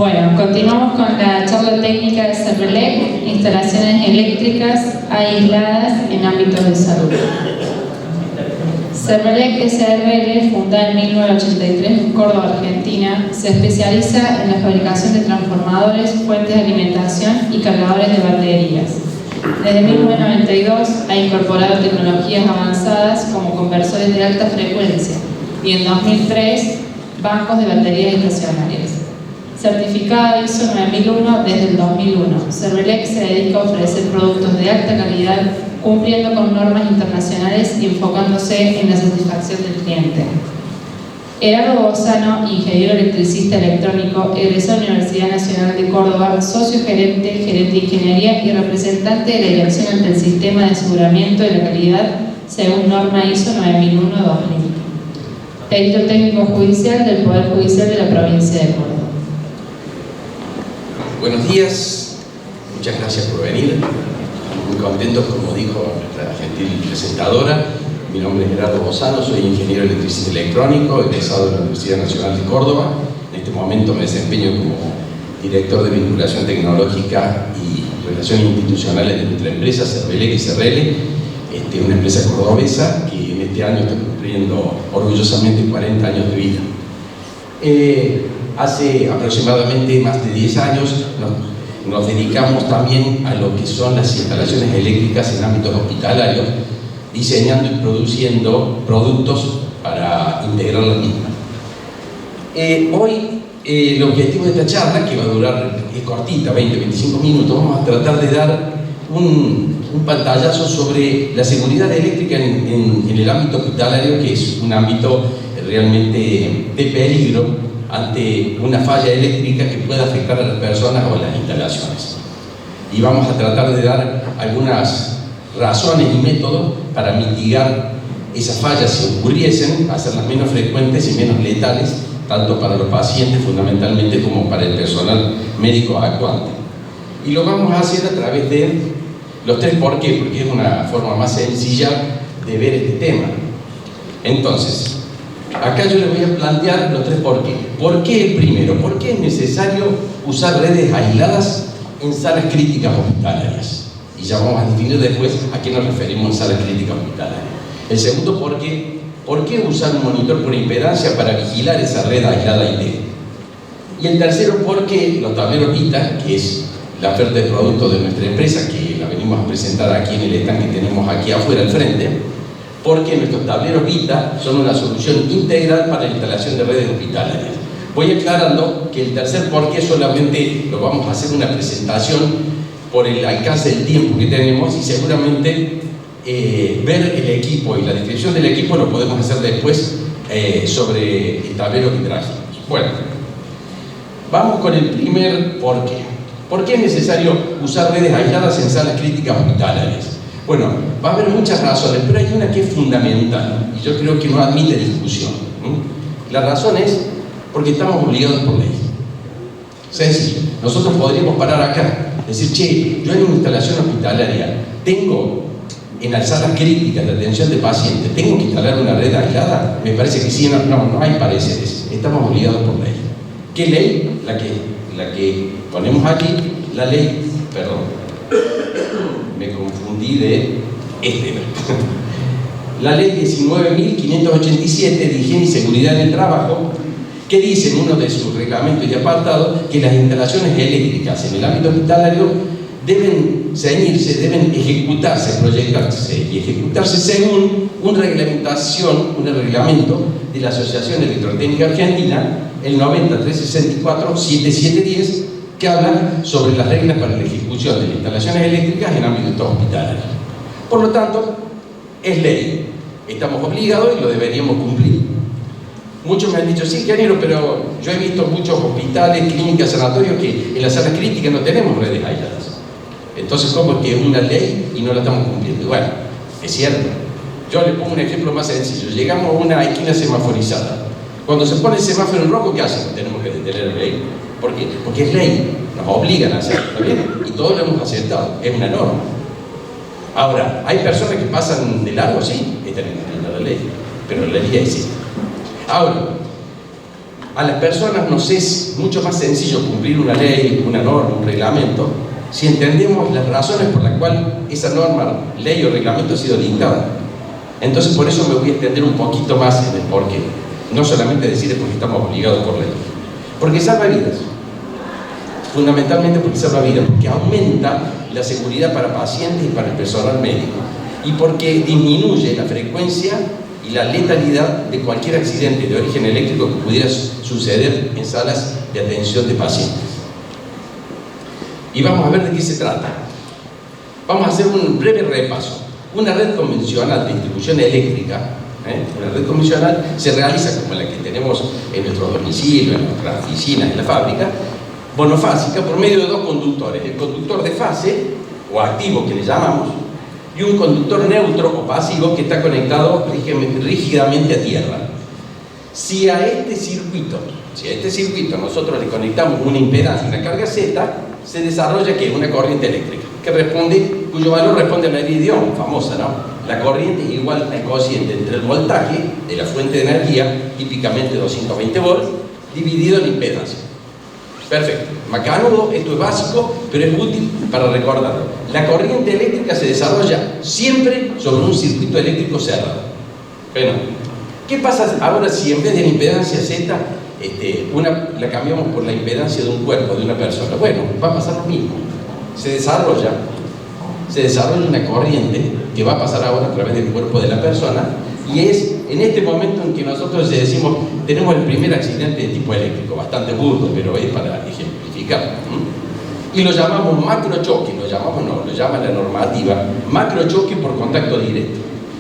Bueno, continuamos con la charla técnica de Cervelec, instalaciones eléctricas aisladas en ámbitos de salud. Cervelec S.r.l., fundada en 1983 en Córdoba, Argentina, se especializa en la fabricación de transformadores, fuentes de alimentación y cargadores de baterías. Desde 1992 ha incorporado tecnologías avanzadas como conversores de alta frecuencia y en 2003 bancos de baterías estacionarias. Certificado ISO 9001 desde el 2001, Cervelec se dedica a ofrecer productos de alta calidad cumpliendo con normas internacionales y enfocándose en la satisfacción del cliente. Gerardo Bozano, ingeniero electricista electrónico, egresó de la Universidad Nacional de Córdoba, socio gerente de ingeniería y representante de la dirección ante el sistema de aseguramiento de la calidad según norma ISO 9001-2000. Perito técnico judicial del Poder Judicial de la provincia de Córdoba. Buenos días, muchas gracias por venir. Muy contentos, como dijo nuestra gentil presentadora. Mi nombre es Gerardo Bozano, soy ingeniero electricista electrónico, egresado de la Universidad Nacional de Córdoba. En este momento me desempeño como director de vinculación tecnológica y relaciones institucionales de nuestra empresa, Cervelec S.r.l., una empresa cordobesa que en este año está cumpliendo orgullosamente 40 años de vida. Hace aproximadamente más de 10 años nos dedicamos también a lo que son las instalaciones eléctricas en ámbitos hospitalarios, diseñando y produciendo productos para integrar la misma. Hoy el objetivo de esta charla, que va a durar, es cortita, 20-25 minutos, vamos a tratar de dar un pantallazo sobre la seguridad eléctrica en el ámbito hospitalario, que es un ámbito realmente de peligro ante una falla eléctrica que pueda afectar a las personas o a las instalaciones. Y vamos a tratar de dar algunas razones y métodos para mitigar esas fallas si ocurriesen, hacerlas menos frecuentes y menos letales, tanto para los pacientes fundamentalmente como para el personal médico actuante. Y lo vamos a hacer a través de los 3 por qué, porque es una forma más sencilla de ver este tema. Entonces, acá yo les voy a plantear los 3 por qué. ¿Por qué el primero? ¿Por qué es necesario usar redes aisladas en salas críticas hospitalarias? Y ya vamos a definir después a qué nos referimos en salas críticas hospitalarias. El segundo por qué usar un monitor por impedancia para vigilar esa red aislada IT. Y el tercero, por qué los tableros VITA, que es la oferta de productos de nuestra empresa, que la venimos a presentar aquí en el stand que tenemos aquí afuera al frente, porque nuestros tableros VITA son una solución integral para la instalación de redes hospitalarias. Voy aclarando que el tercer por qué solamente lo vamos a hacer una presentación por el alcance del tiempo que tenemos y seguramente ver el equipo y la descripción del equipo lo podemos hacer después sobre el tablero que trajimos. Bueno, vamos con el primer por qué. ¿Por qué es necesario usar redes aisladas en salas críticas hospitalarias? Bueno, va a haber muchas razones, pero hay una que es fundamental y yo creo que no admite discusión. La razón es porque estamos obligados por ley. Sencillo. Nosotros podríamos parar acá, decir, che, yo en una instalación hospitalaria tengo, en las salas críticas de atención de pacientes, ¿tengo que instalar una red aislada? Me parece que sí, no hay pareceres. Estamos obligados por ley. ¿Qué ley? La que ponemos aquí, la ley, perdón, me confundí de la ley 19.587 de higiene y seguridad en el trabajo, que dice en uno de sus reglamentos y apartados que las instalaciones eléctricas en el ámbito hospitalario deben ceñirse, deben ejecutarse, proyectarse y ejecutarse según un reglamento de la Asociación Electrotécnica Argentina, el 90.364.7710, que habla sobre las reglas para la ejecución de las instalaciones eléctricas en ámbitos hospitalarios. Por lo tanto, es ley. Estamos obligados y lo deberíamos cumplir. Muchos me han dicho, sí, ingeniero, pero yo he visto muchos hospitales, clínicas, sanatorios que en las salas críticas no tenemos redes aisladas. Entonces, ¿cómo es que es una ley y no la estamos cumpliendo? Bueno, es cierto. Yo le pongo un ejemplo más sencillo. Llegamos a una esquina semaforizada. Cuando se pone el semáforo en rojo, ¿qué hacemos? Tenemos que detener la ley. ¿Por qué? Porque es ley. Nos obligan a hacerlo, ¿está bien? Y todos lo hemos aceptado. Es una norma. Ahora, ¿hay personas que pasan de largo? Sí, están incumpliendo la ley. Pero la ley existe. Ahora, A las personas nos es mucho más sencillo cumplir una ley, una norma, un reglamento, si entendemos las razones por las cuales esa norma, ley o reglamento ha sido dictada. Entonces, por eso me voy a extender un poquito más en el porqué. No solamente decir es porque estamos obligados por ley. Porque salva vidas. Fundamentalmente porque salva vidas, porque aumenta la seguridad para pacientes y para el personal médico. Y porque disminuye la frecuencia y la letalidad de cualquier accidente de origen eléctrico que pudiera suceder en salas de atención de pacientes. Y vamos a ver de qué se trata. Vamos a hacer un breve repaso. Una red convencional de distribución eléctrica, una red convencional, se realiza como la que tenemos en nuestros domicilios, en nuestras oficinas, en la fábrica, monofásica, por medio de dos conductores: el conductor de fase, o activo que le llamamos, y un conductor neutro o pasivo que está conectado rígidamente a tierra. Si a este circuito nosotros le conectamos una impedancia, una carga Z, se desarrolla ¿qué? Una corriente eléctrica, cuyo valor responde a la ley de Ohm, famosa, ¿no? La corriente es igual al cociente entre el voltaje de la fuente de energía, típicamente 220 volts, dividido en impedancia. Perfecto. Macanudo, esto es básico, pero es útil para recordarlo. La corriente eléctrica se desarrolla siempre sobre un circuito eléctrico cerrado. Bueno, ¿qué pasa ahora si en vez de la impedancia Z la cambiamos por la impedancia de un cuerpo, de una persona? Bueno, va a pasar lo mismo. Se desarrolla una corriente que va a pasar ahora a través del cuerpo de la persona, y es en este momento en que nosotros decimos tenemos el primer accidente de tipo eléctrico, bastante burdo, pero es para ejemplificar. Y lo llamamos macrochoque, lo llama la normativa macrochoque por contacto directo.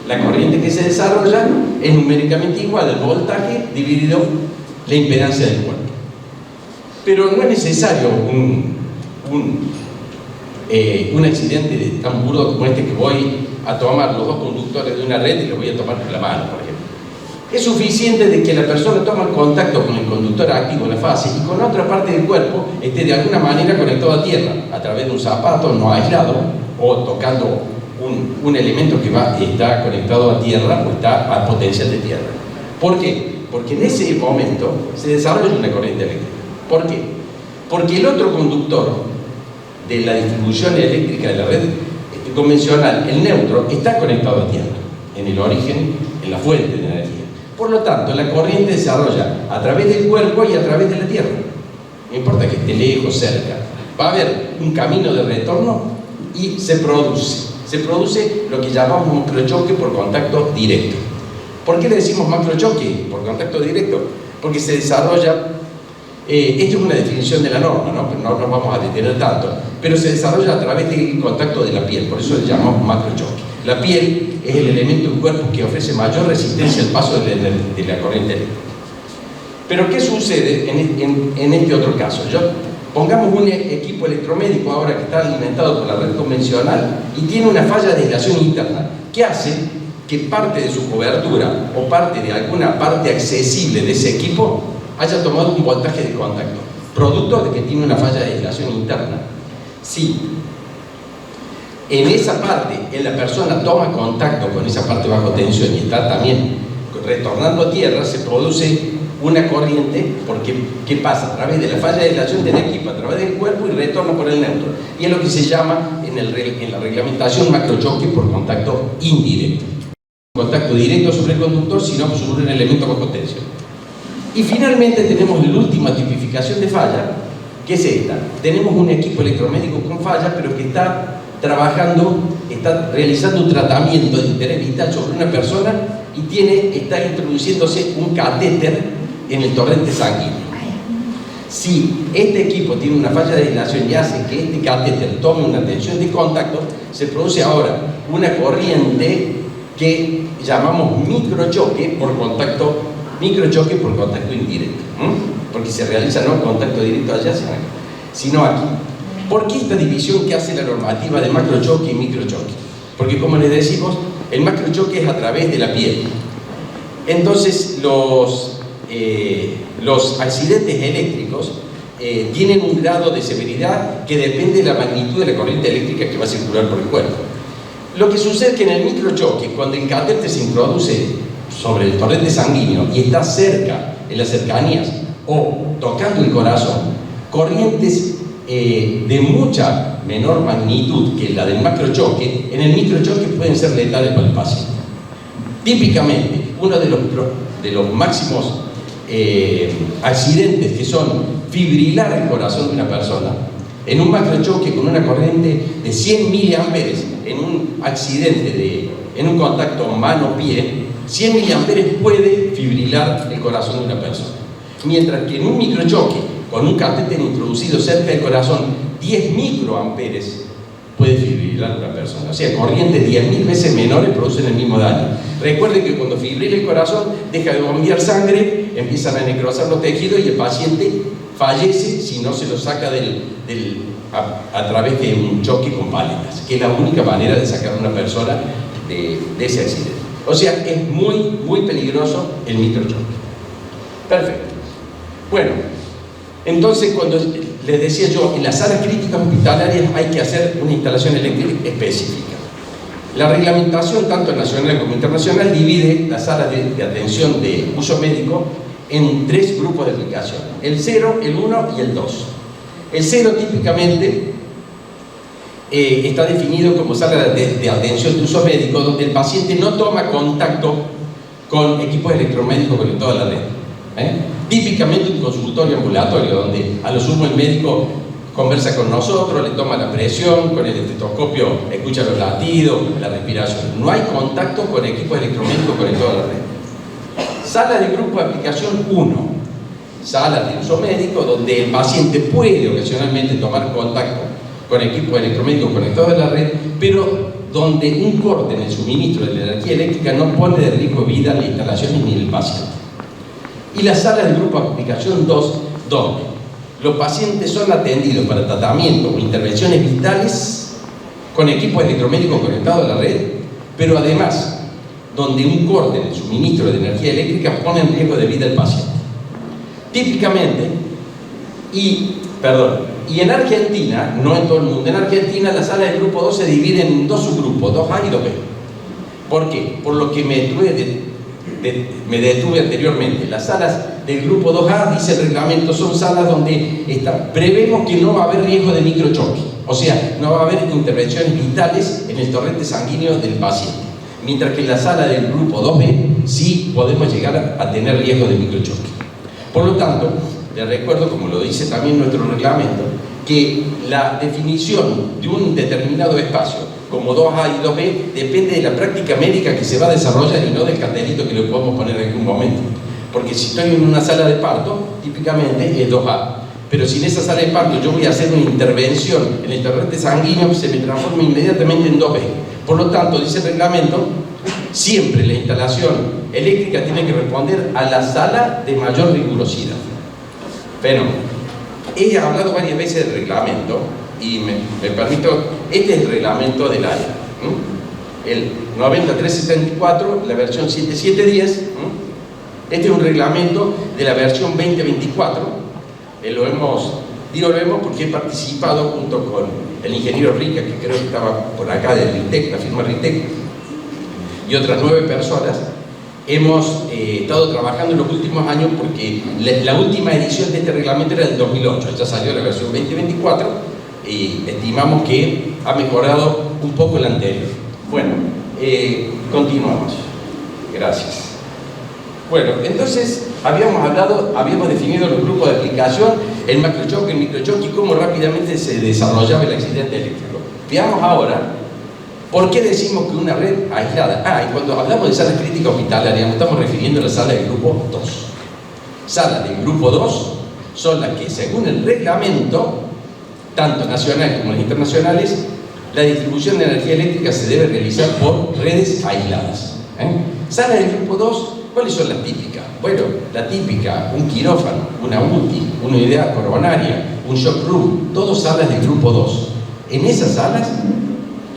La corriente que se desarrolla es numéricamente igual al voltaje dividido la impedancia del cuerpo. Pero no es necesario un accidente tan burdo como este, que voy a tomar los dos conductores de una red y los voy a tomar con la mano, por ejemplo. Es suficiente de que la persona tome contacto con el conductor activo en la fase y con otra parte del cuerpo esté de alguna manera conectado a tierra, a través de un zapato no aislado o tocando un elemento que está conectado a tierra o está a potencial de tierra. ¿Por qué? Porque en ese momento se desarrolla una corriente eléctrica. ¿Por qué? Porque el otro conductor de la distribución eléctrica de la red convencional, el neutro, está conectado a tierra, en el origen, en la fuente de energía. Por lo tanto, la corriente se desarrolla a través del cuerpo y a través de la tierra. No importa que esté lejos, cerca. Va a haber un camino de retorno y se produce lo que llamamos macrochoque por contacto directo. ¿Por qué le decimos macrochoque por contacto directo? Porque se desarrolla, esto es una definición de la norma, ¿no? Pero no nos vamos a detener tanto, pero se desarrolla a través del contacto de la piel, por eso le llamamos macrochoque. La piel es el elemento del cuerpo que ofrece mayor resistencia al paso de la corriente eléctrica. Pero ¿qué sucede en este otro caso? Pongamos un equipo electromédico ahora que está alimentado por la red convencional y tiene una falla de aislación interna que hace que parte de su cobertura o parte de alguna parte accesible de ese equipo haya tomado un voltaje de contacto, producto de que tiene una falla de aislación interna. Si en esa parte la persona toma contacto con esa parte bajo tensión y está también retornando a tierra, se produce una corriente, porque ¿qué pasa? A través de la falla de aislación del equipo, a través del cuerpo, y retorna por el neutro. Y es lo que se llama en la reglamentación macrochoque por contacto indirecto. Contacto directo sobre el conductor, sino sobre un elemento bajo tensión. Y finalmente tenemos la última tipificación de falla, que es esta. Tenemos un equipo electromédico con falla, pero que está realizando un tratamiento de interés vital sobre una persona y está introduciéndose un catéter en el torrente sanguíneo. Si este equipo tiene una falla de aislación y hace que este catéter tome una tensión de contacto, se produce ahora una corriente que llamamos microchoque por contacto indirecto, porque se realiza no contacto directo allá, sino aquí. ¿Por qué esta división que hace la normativa de macrochoque y microchoque? Porque, como les decimos, el macrochoque es a través de la piel. Entonces los accidentes eléctricos tienen un grado de severidad que depende de la magnitud de la corriente eléctrica que va a circular por el cuerpo. Lo que sucede es que en el microchoque, cuando el catéter se introduce sobre el torrente sanguíneo y está cerca, en las cercanías o tocando el corazón, corrientes de mucha menor magnitud que la del macrochoque, en el microchoque pueden ser letales para el paciente. Típicamente, uno de los máximos accidentes que son fibrilar el corazón de una persona, en un macrochoque con una corriente de 100 miliamperes, en un accidente, en un contacto mano-pie, 100 miliamperes puede fibrilar el corazón de una persona. Mientras que en un microchoque, con un catéter introducido cerca del corazón, 10 microamperes puede fibrilar una persona. O sea, corrientes 10.000 veces menores producen el mismo daño. Recuerden que cuando fibrila el corazón, deja de bombear sangre, empiezan a necrosar los tejidos y el paciente fallece si no se lo saca a través de un choque con paletas, que es la única manera de sacar a una persona de ese accidente. O sea, es muy, muy peligroso el microchoque. Perfecto. Bueno, entonces cuando les decía yo, en las salas críticas hospitalarias hay que hacer una instalación eléctrica específica. La reglamentación, tanto nacional como internacional, divide las salas de atención de uso médico en 3 grupos de aplicación: el 0, el 1 y el 2. El 0 típicamente está definido como sala de atención de uso médico, donde el paciente no toma contacto con equipos electromédicos conectados a la red. Típicamente un consultorio ambulatorio, donde a lo sumo el médico conversa con nosotros, le toma la presión, con el estetoscopio escucha los latidos, la respiración. No hay contacto con equipos electromédicos conectados a la red. Sala de grupo de aplicación 1. Salas de uso médico donde el paciente puede ocasionalmente tomar contacto con equipos electromédicos conectados a la red, pero donde un corte en el suministro de la energía eléctrica no pone de riesgo vida la instalación ni el paciente. Y las salas de grupo de aplicación 2, donde los pacientes son atendidos para tratamiento o intervenciones vitales con equipos electromédicos conectados a la red, pero además donde un corte en el suministro de energía eléctrica pone en riesgo de vida al paciente. Típicamente, y en Argentina, no en todo el mundo, en Argentina la sala del grupo 2 se divide en 2 subgrupos, 2A y 2B. ¿Por qué? Por lo que me detuve anteriormente. Las salas del grupo 2A, dice el reglamento, son salas donde prevemos que no va a haber riesgo de microchoque, o sea, no va a haber intervenciones vitales en el torrente sanguíneo del paciente, mientras que en la sala del grupo 2B sí podemos llegar a tener riesgo de microchoque. Por lo tanto, les recuerdo, como lo dice también nuestro reglamento, que la definición de un determinado espacio como 2A y 2B depende de la práctica médica que se va a desarrollar y no del cartelito que le podemos poner en algún momento. Porque si estoy en una sala de parto, típicamente es 2A. Pero si en esa sala de parto yo voy a hacer una intervención en el torrente sanguíneo, se me transforma inmediatamente en 2B. Por lo tanto, dice el reglamento, siempre la instalación eléctrica tiene que responder a la sala de mayor rigurosidad. Pero he hablado varias veces del reglamento y me permito, este es el reglamento del área, el 9374, la versión 7710. Este es un reglamento de la versión 2024. Lo hemos porque he participado junto con el ingeniero Rica, que creo que estaba por acá de RITEC, la firma RITEC, y otras 9 personas. Hemos estado trabajando en los últimos años porque la última edición de este reglamento era del 2008, ya salió la versión 2024 y estimamos que ha mejorado un poco el anterior. Bueno, continuamos. Gracias. Bueno, entonces habíamos definido los grupos de aplicación, el macrochoque, el microchoque y cómo rápidamente se desarrollaba el accidente eléctrico. Veamos ahora por qué decimos que una red aislada. Y cuando hablamos de salas críticas hospitalarias, nos estamos refiriendo a la sala del grupo 2. Salas del grupo 2 son las que, según el reglamento, tanto nacional como las internacionales, la distribución de energía eléctrica se debe realizar por redes aisladas. Salas del grupo 2, ¿cuáles son las típicas? Bueno, la típica, un quirófano, una UTI, una unidad coronaria, un shock room, todos salas del grupo 2. En esas salas,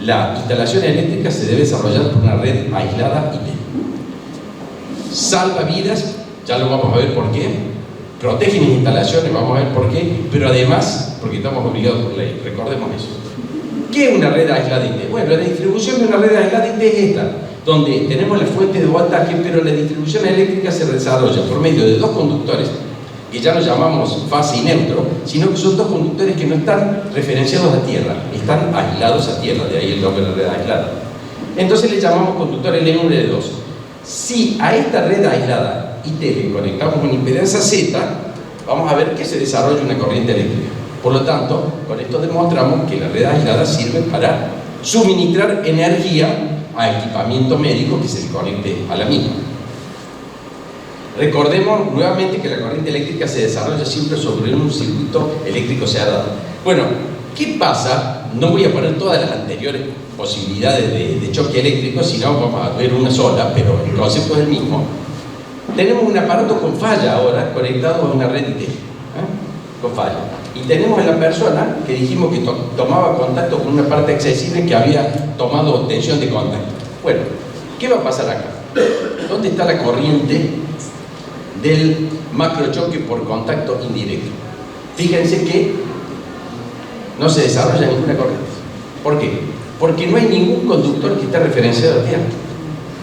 la instalación eléctrica se debe desarrollar por una red aislada y salva vidas, ya lo vamos a ver por qué, protegen las instalaciones, vamos a ver por qué, pero además, porque estamos obligados por ley, recordemos eso. ¿Qué es una red aislada IT? Bueno, la distribución de una red aislada IT es esta, donde tenemos la fuente de voltaje, pero la distribución eléctrica se desarrolla por medio de 2 conductores que ya no llamamos fase y neutro, sino que son dos conductores que no están referenciados a tierra, están aislados a tierra, de ahí el nombre de la red aislada. Entonces le llamamos conductor L1 y L2. Si a esta red aislada IT le conectamos una impedancia Z, vamos a ver que se desarrolla una corriente eléctrica. Por lo tanto, con esto demostramos que la red aislada sirve para suministrar energía a equipamiento médico que se le conecte a la misma. Recordemos nuevamente que la corriente eléctrica se desarrolla siempre sobre un circuito eléctrico cerrado. Bueno, ¿qué pasa? No voy a poner todas las anteriores posibilidades de choque eléctrico, sino vamos a ver una sola, pero el concepto es el mismo. Tenemos un aparato con falla ahora conectado a una red IT, con falla. Y tenemos a la persona que dijimos que tomaba contacto con una parte accesible que había tomado tensión de contacto. Bueno, ¿qué va a pasar acá? ¿Dónde está la corriente del macrochoque por contacto indirecto? Fíjense que no se desarrolla ninguna corriente. ¿Por qué? Porque no hay ningún conductor que esté referenciado a tierra.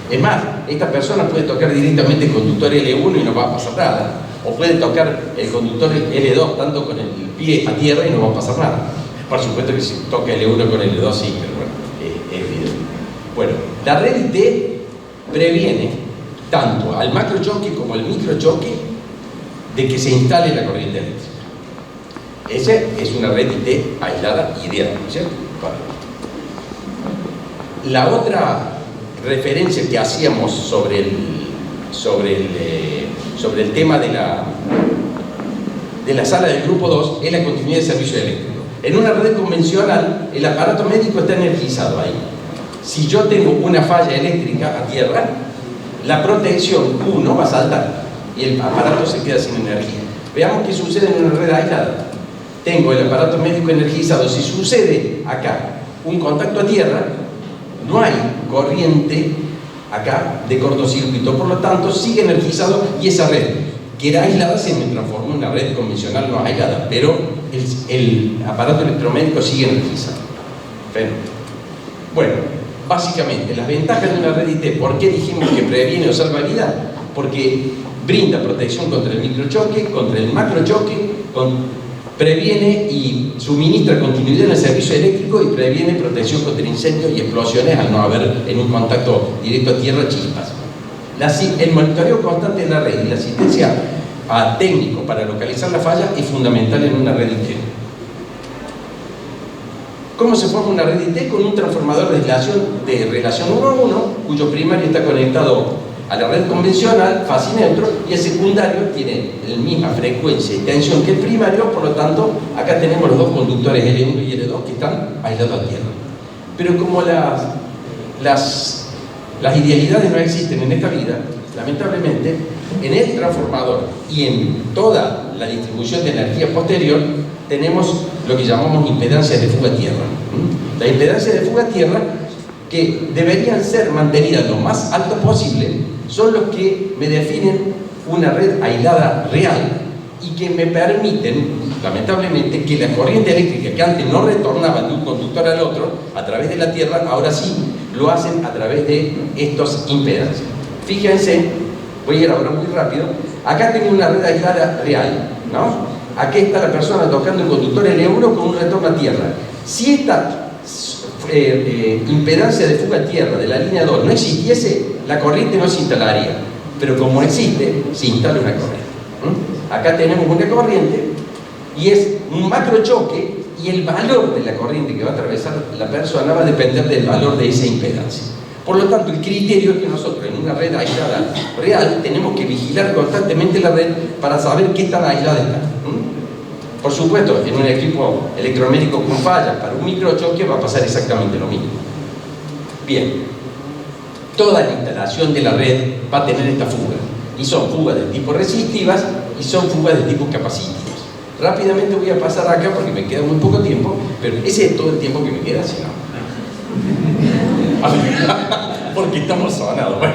Es más, esta persona puede tocar directamente el conductor L1 y no va a pasar nada. O puede tocar el conductor L2 tanto con el pie a tierra y no va a pasar nada. Por supuesto que si toca L1 con L2 sí, pero bueno, es evidente. Bueno, la red IT previene tanto al macrochoque como al microchoque de que se instale la corriente eléctrica. Esa es una red IT aislada ideal, ¿cierto? Vale. La otra referencia que hacíamos sobre el tema de la sala del grupo 2 es la continuidad de servicio eléctrico. En una red convencional, el aparato médico está energizado ahí. Si yo tengo una falla eléctrica a tierra, la protección 1 va a saltar y el aparato se queda sin energía. Veamos qué sucede en una red aislada. Tengo el aparato médico energizado. Si sucede acá un contacto a tierra, no hay corriente acá de cortocircuito, por lo tanto sigue energizado y esa red que era aislada se me transformó en una red convencional no aislada, pero el aparato electromédico sigue energizado. Bueno, básicamente las ventajas de una red IT. ¿Por qué dijimos que previene o salva vida? Porque brinda protección contra el microchoque, contra el macrochoque, previene y suministra continuidad en el servicio eléctrico y previene protección contra incendios y explosiones al no haber en un contacto directo a tierra chispas. El monitoreo constante de la red y la asistencia a técnico para localizar la falla es fundamental en una red IT. ¿Cómo se forma una red IT? Con un transformador de relación 1 a 1, cuyo primario está conectado a la red convencional, fase y neutro, y el secundario tiene la misma frecuencia y tensión que el primario, por lo tanto, acá tenemos los dos conductores L1 y L2 que están aislados a tierra. Pero como las idealidades no existen en esta vida, lamentablemente, en el transformador y en toda la distribución de energía posterior, tenemos lo que llamamos impedancias de fuga a tierra. La impedancia de fuga a tierra, que deberían ser mantenidas lo más alto posible, son los que me definen una red aislada real y que me permiten, lamentablemente, que la corriente eléctrica que antes no retornaba de un conductor al otro a través de la tierra, ahora sí lo hacen a través de estos impedancias. Fíjense, voy a ir ahora muy rápido. Acá tengo una red aislada real, ¿no? Aquí está la persona tocando el conductor L1 con un retorno a tierra. Si esta impedancia de fuga a tierra de la línea 2 no existiese, la corriente no se instalaría, pero como existe, se instala una corriente. Acá tenemos una corriente y es un macrochoque y el valor de la corriente que va a atravesar la persona va a depender del valor de esa impedancia. Por lo tanto, el criterio es que nosotros en una red aislada real tenemos que vigilar constantemente la red para saber qué tan aislada está. Por supuesto, en un equipo electromédico con fallas para un microchoque va a pasar exactamente lo mismo. Bien, toda la instalación de la red va a tener esta fuga, y son fugas de tipo resistivas y son fugas de tipo capacitivas. Rápidamente voy a pasar acá porque me queda muy poco tiempo, pero ese es todo el tiempo que me queda, si no. Porque estamos sonados, bueno.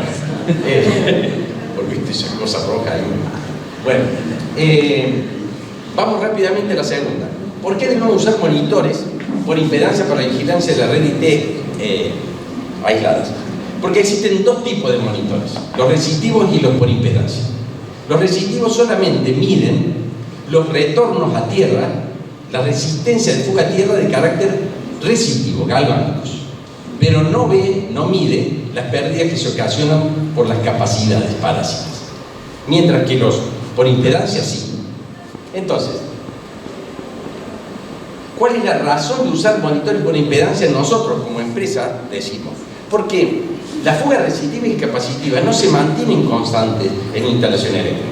Porque viste esa cosa roja ahí. Bueno, vamos rápidamente a la segunda. ¿Por qué debemos usar monitores por impedancia para la vigilancia de la red IT aisladas? Porque existen dos tipos de monitores, los resistivos y los por impedancia. Los resistivos solamente miden los retornos a tierra, la resistencia de fuga a tierra de carácter resistivo, galvánicos, pero no mide las pérdidas que se ocasionan por las capacidades parásitas, mientras que los por impedancia sí. Entonces, ¿cuál es la razón de usar monitores por impedancia? Nosotros como empresa decimos, porque la fuga resistiva y capacitiva no se mantienen constantes en instalación eléctrica.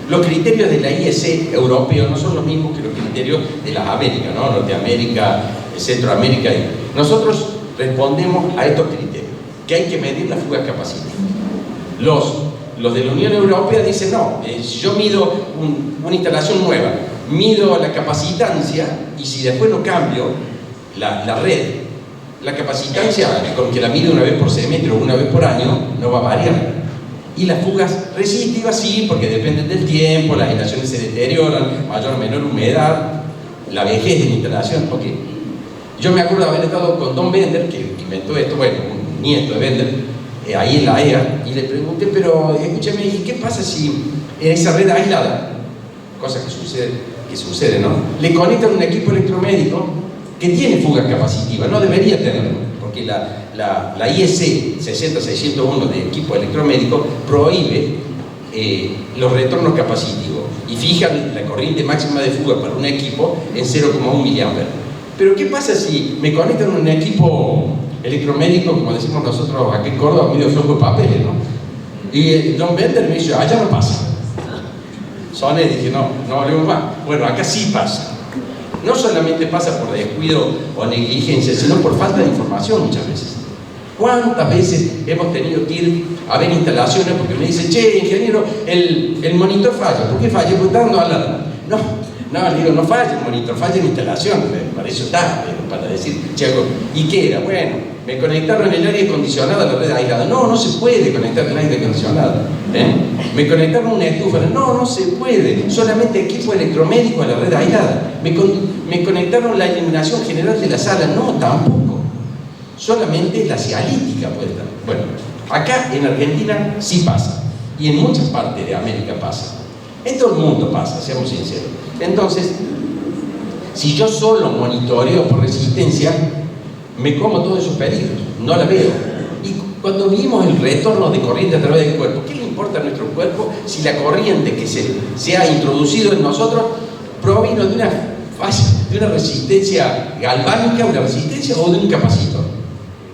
Los criterios de la IEC europeo no son los mismos que los criterios de las Américas, ¿no? Norteamérica, Centroamérica. Nosotros respondemos a estos criterios, que hay que medir la fuga capacitiva. Los de la Unión Europea dicen, no, si yo mido una instalación nueva, mido la capacitancia, y si después no cambio la red, la capacitancia, con que la mido una vez por semestre o una vez por año, no va a variar. Y las fugas resistivas sí, porque dependen del tiempo, las instalaciones se deterioran, mayor o menor humedad, la vejez de la instalación. Okay. Yo me acuerdo de haber estado con Don Bender, que inventó esto, bueno, un nieto de Bender, ahí en la EA, y le pregunté, pero escúchame, ¿y qué pasa si en esa red aislada, cosa que sucede, ¿no? Le conectan un equipo electromédico que tiene fuga capacitiva, no debería tenerlo, porque la IEC 60601 de equipo electromédico prohíbe los retornos capacitivos y fija la corriente máxima de fuga para un equipo en 0,1 mA. Pero ¿qué pasa si me conectan un equipo electromédico, como decimos nosotros aquí en Córdoba, medio flojo de papeles, ¿no? Y Don Bender me dice, allá no pasa. Soné, dije, no hablemos más. Bueno, acá sí pasa. No solamente pasa por descuido o negligencia, sino por falta de información muchas veces. ¿Cuántas veces hemos tenido que ir a ver instalaciones porque me dicen, che, ingeniero, el monitor falla? ¿Por qué falla? Porque está dando alarma. No, le digo, no falla el monitor, falla la instalación. Para eso está, para decir, che, ¿y qué era? Bueno, me conectaron el aire acondicionado a la red aislada. No se puede conectar el aire acondicionado. Me conectaron una estufa. No se puede. Solamente equipo electromédico a la red aislada. Me conectaron la iluminación general de la sala. No, tampoco. Solamente la cialítica puede estar. Bueno, acá en Argentina sí pasa. Y en muchas partes de América pasa. En todo el mundo pasa, seamos sinceros. Entonces, si yo solo monitoreo por resistencia, me como todos esos peligros, no la veo. Y cuando vimos el retorno de corriente a través del cuerpo, ¿qué le importa a nuestro cuerpo si la corriente que se ha introducido en nosotros provino de una resistencia galvánica, una resistencia o de un capacitor?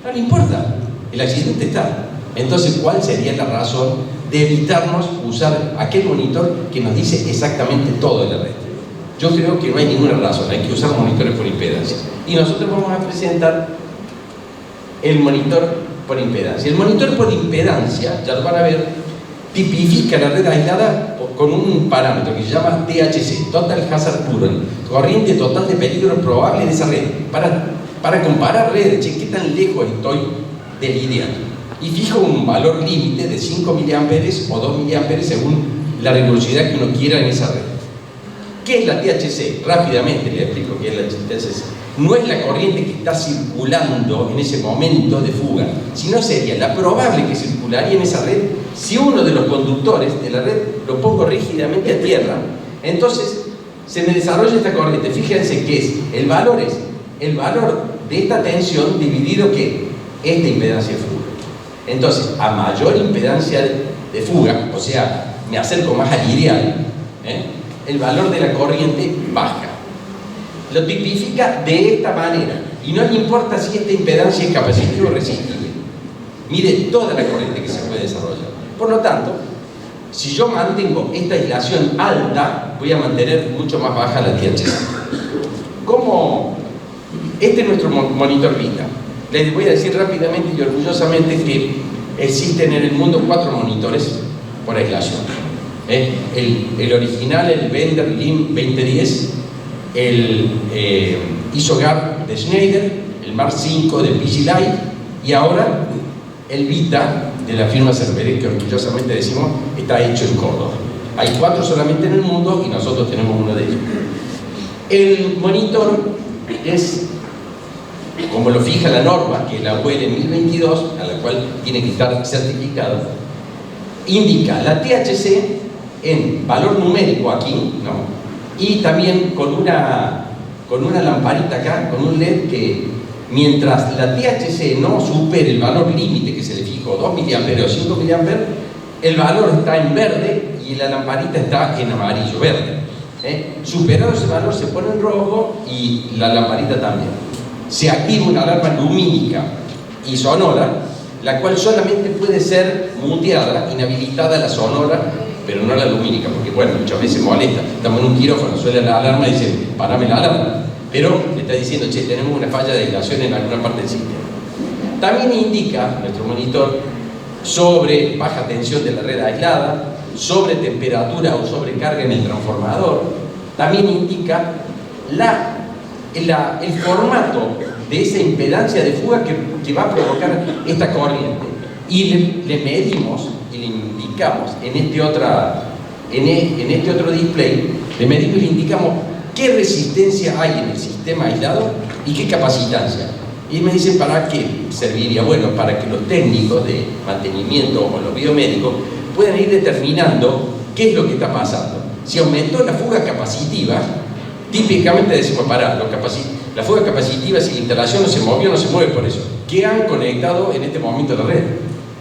No le importa, el accidente está. Entonces, ¿cuál sería la razón de evitarnos usar aquel monitor que nos dice exactamente todo de la red? Yo creo que no hay ninguna razón, hay que usar monitores por impedancia. Y nosotros vamos a presentar el monitor por impedancia. El monitor por impedancia, ya lo van a ver, tipifica la red aislada con un parámetro que se llama THC, Total Hazard Current, corriente total de peligro probable de esa red, para comparar redes, che, qué tan lejos estoy del ideal. Y fijo un valor límite de 5 mA o 2 mA según la rigurosidad que uno quiera en esa red. ¿Qué es la THC? Rápidamente le explico qué es la THC. No es la corriente que está circulando en ese momento de fuga, sino sería la probable que circularía en esa red si uno de los conductores de la red lo pongo rígidamente a tierra. Entonces se me desarrolla esta corriente. Fíjense que es el valor de esta tensión dividido que esta impedancia de fuga. Entonces, a mayor impedancia de fuga, o sea, me acerco más al ideal, el valor de la corriente baja. Lo tipifica de esta manera, y no le importa si esta impedancia es capacitiva o resistiva. Mide toda la corriente que se puede desarrollar. Por lo tanto, si yo mantengo esta aislación alta, voy a mantener mucho más baja la THC. ¿Cómo? Este es nuestro monitor Vita. Les voy a decir rápidamente y orgullosamente que existen en el mundo 4 monitores por aislación. El original, el Bender LIM 2010, el ISOGAP de Schneider, el Mark V de PG Light y ahora el Vita de la firma Cerberus, que orgullosamente decimos está hecho en Córdoba. Hay 4 solamente en el mundo y nosotros tenemos uno de ellos. El monitor es, como lo fija la norma, que es la UL 1022, a la cual tiene que estar certificado, indica la THC en valor numérico aquí, ¿no? y también con una lamparita acá, con un LED que mientras la THC no supere el valor límite que se le fijó, 2 mA o 5 mA, el valor está en verde y la lamparita está en amarillo, verde. Superado ese valor se pone en rojo y la lamparita también. Se activa una alarma lumínica y sonora, la cual solamente puede ser muteada, inhabilitada la sonora, pero no la lumínica, porque bueno, muchas veces molesta. Estamos en un quirófano, suena la alarma y dice, parame la alarma. Pero le está diciendo, che, tenemos una falla de aislación en alguna parte del sistema. También indica nuestro monitor sobre baja tensión de la red aislada, sobre temperatura o sobrecarga en el transformador. También indica el formato de esa impedancia de fuga que va a provocar esta corriente. Y le medimos y le indicamos en este otro display, le medimos y le indicamos qué resistencia hay en el sistema aislado y qué capacitancia. Y me dicen, ¿para qué serviría? Bueno, para que los técnicos de mantenimiento o los biomédicos puedan ir determinando qué es lo que está pasando. Si aumentó la fuga capacitiva, típicamente decimos, la fuga capacitiva, si la instalación no se movió, no se mueve por eso. ¿Qué han conectado en este momento a la red?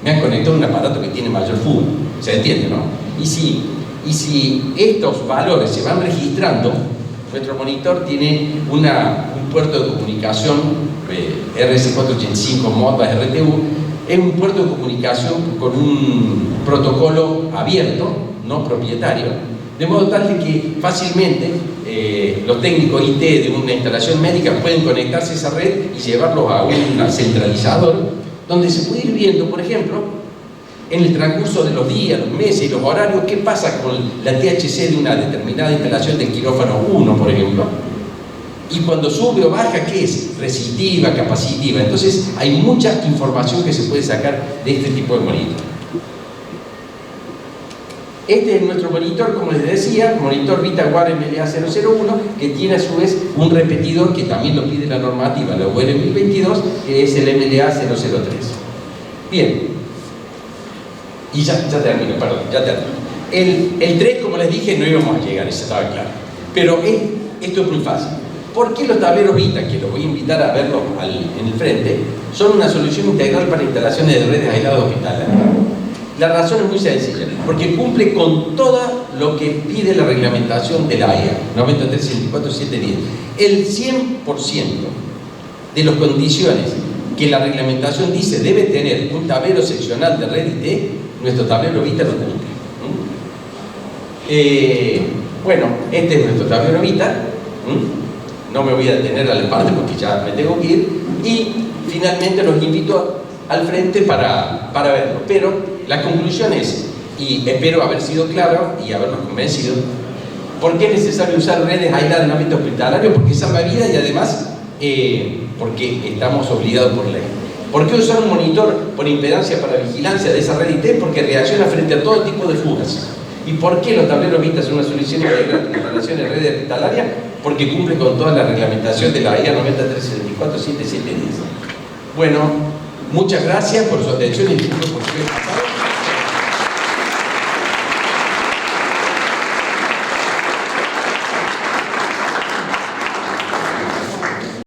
Me han conectado un aparato que tiene mayor fuga. ¿Se entiende, no? Y si estos valores se van registrando, nuestro monitor tiene un puerto de comunicación RS485 Modbus RTU, es un puerto de comunicación con un protocolo abierto, no propietario, de modo tal de que fácilmente los técnicos IT de una instalación médica pueden conectarse a esa red y llevarlo a un centralizador, donde se puede ir viendo, por ejemplo, en el transcurso de los días, los meses y los horarios, qué pasa con la THC de una determinada instalación del quirófano 1, por ejemplo, y cuando sube o baja, ¿qué es? Resistiva, capacitiva. Entonces hay mucha información que se puede sacar de este tipo de monitor. Este es nuestro monitor, como les decía, monitor VitaWare MLA001, que tiene a su vez un repetidor que también lo pide la normativa, la UL 1022, que es el MLA003. Bien, y ya termino, perdón, ya termino. El 3, como les dije, no íbamos a llegar, eso estaba claro. Pero esto es muy fácil. ¿Por qué los tableros Vita, que los voy a invitar a verlos en el frente, son una solución integral para instalaciones de redes aisladas hospitalarias? La razón es muy sencilla, porque cumple con todo lo que pide la reglamentación de la AIA 93-64-710. El 100% de las condiciones que la reglamentación dice debe tener un tablero seccional de red IT, nuestro tablero Vita lo cumple. Bueno, este es nuestro tablero Vita. No me voy a detener a la parte porque ya me tengo que ir. Y finalmente los invito al frente para verlo. Pero la conclusión es, y espero haber sido claro y haberlos convencido, ¿por qué es necesario usar redes aisladas en ámbito hospitalario? Porque salva vidas y además porque estamos obligados por ley. ¿Por qué usar un monitor por impedancia para vigilancia de esa red IT? Porque reacciona frente a todo tipo de fugas. ¿Y por qué los tableros Vita son una solución integral para instalaciones de redes hospitalarias? Porque cumple con toda la reglamentación de la AIA 93-64-710. Bueno, muchas gracias por su atención y disculpen por su pasado.